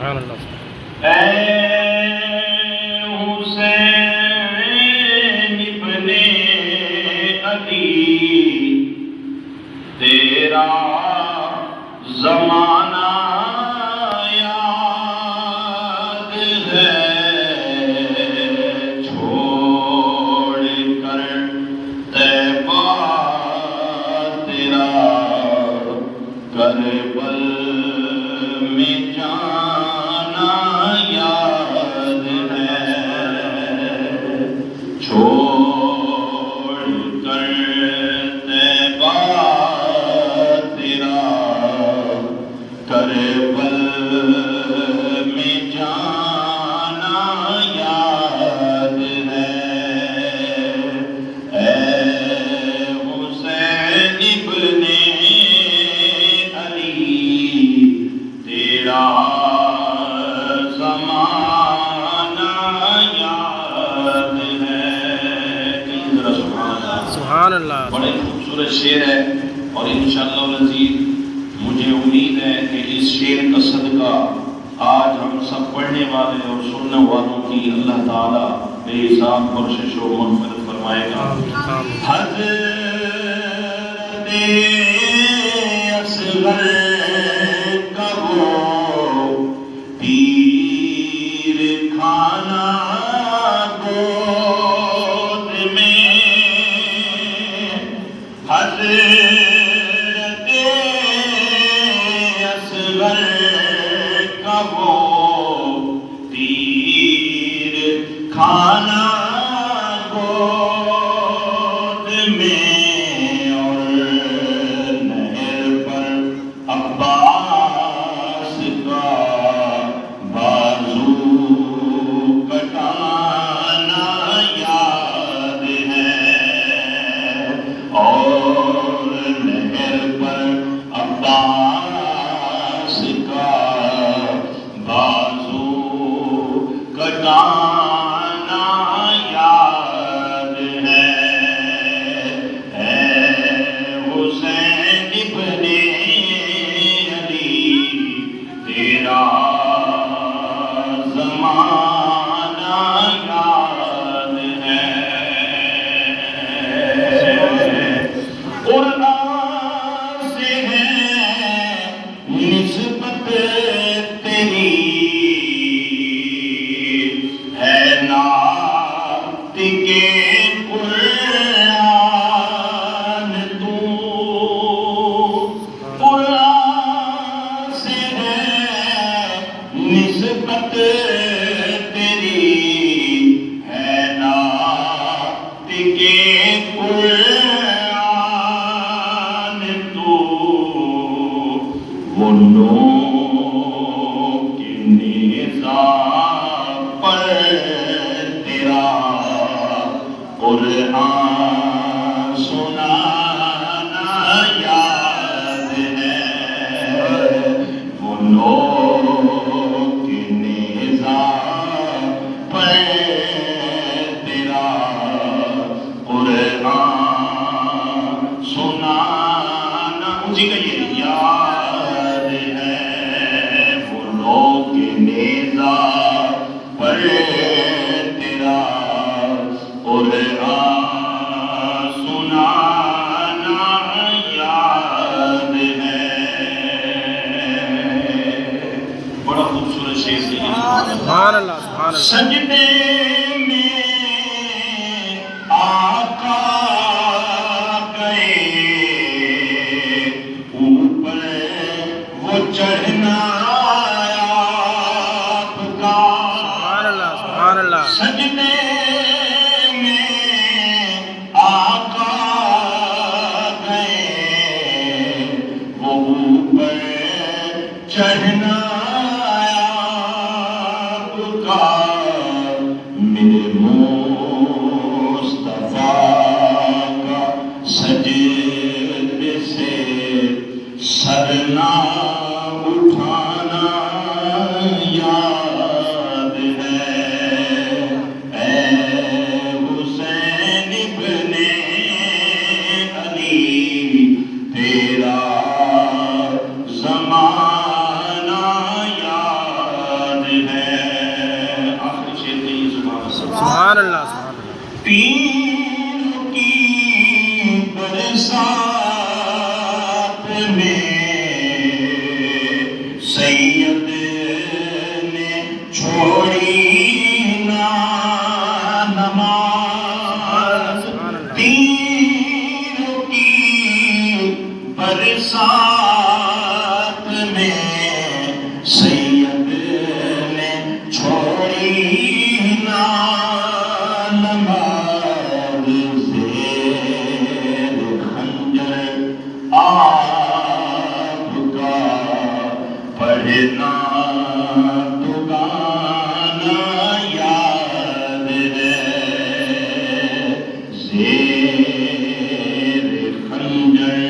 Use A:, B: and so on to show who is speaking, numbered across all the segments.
A: سبحان اللہ.
B: اے حسین ابن علی تیرا زمانہ یاد ہے، چھوڑ کر طیبہ تیرا کربل میں جانا یاد ہے، چھوڑ کر طیبہ تیرا کربل میں جانا یاد ہے. اے حسین ابن علی تیرا زمانہ یاد ہے.
A: سبحان اللہ.
B: بڑے خوبصورت شعر ہے، اور انشاءاللہ العزیز مجھے امید ہے کہ اس شعر کا صدقہ آج ہم سب پڑھنے والے اور سننے والوں کی اللہ تعالیٰ بے حساب بخشش و مغفرت فرمائے گا. حضرت اصغر کا وہ تیر کھانا گود میں، حضرت اصغر کا وہ تیر کھانا گود میں، اور نہر پر عباس کا بازو کٹانا یاد ہے، اور نہر پر عباس کا بازو کٹانا یاد ہے. اے حسین ابن علی تیرا زمانہ یاد ہے. قرآن سے ہے نسبت تیری، ہے نعت کے قرآن تو، قرآن سے ہے نسبت تیری، ہے نعت کے قرآن تو، وہ نور کے نظام پر تیرا قرآن سنانا یاد ہے، وہ نور کے نظام پر تیرا قرآن سنانا اسی کا یہ یاد ہے، وہ نور کے نظام پر تیرا قرآن سنانا یاد ہے. بڑا خوبصورت شعر ہے.
A: سبحان اللہ. سبحان اللہ.
B: سجدے میں آقا گئے، اوپر وہ چڑھنا آپ کا.
A: سبحان اللہ. سبحان اللہ.
B: سجدے میں آقا گئے، وہ اوپر چڑھنا آپ کا. میرے مصطفیٰ کا سجدے سے سر نہ اٹھانا یاد ہے. اے حسین ابن علی تیرا زمانہ یاد
A: سبحان اللہ سبحان اللہ
B: پیر کی برسات میں سید نے چھوڑی نا نماز پیر کی برسات میں سید نے چھوڑی نا نماز زیر خنجر آپ کا پڑھنا دگانا یاد ہے زیر خنجر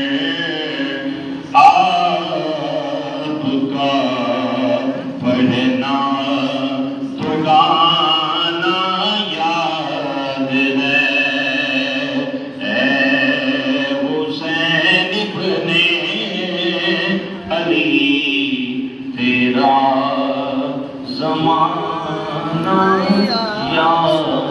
B: آپ کا پڑھنا دگانا یاد ہے اے حسین ابن علی تیرا زمانہ یاد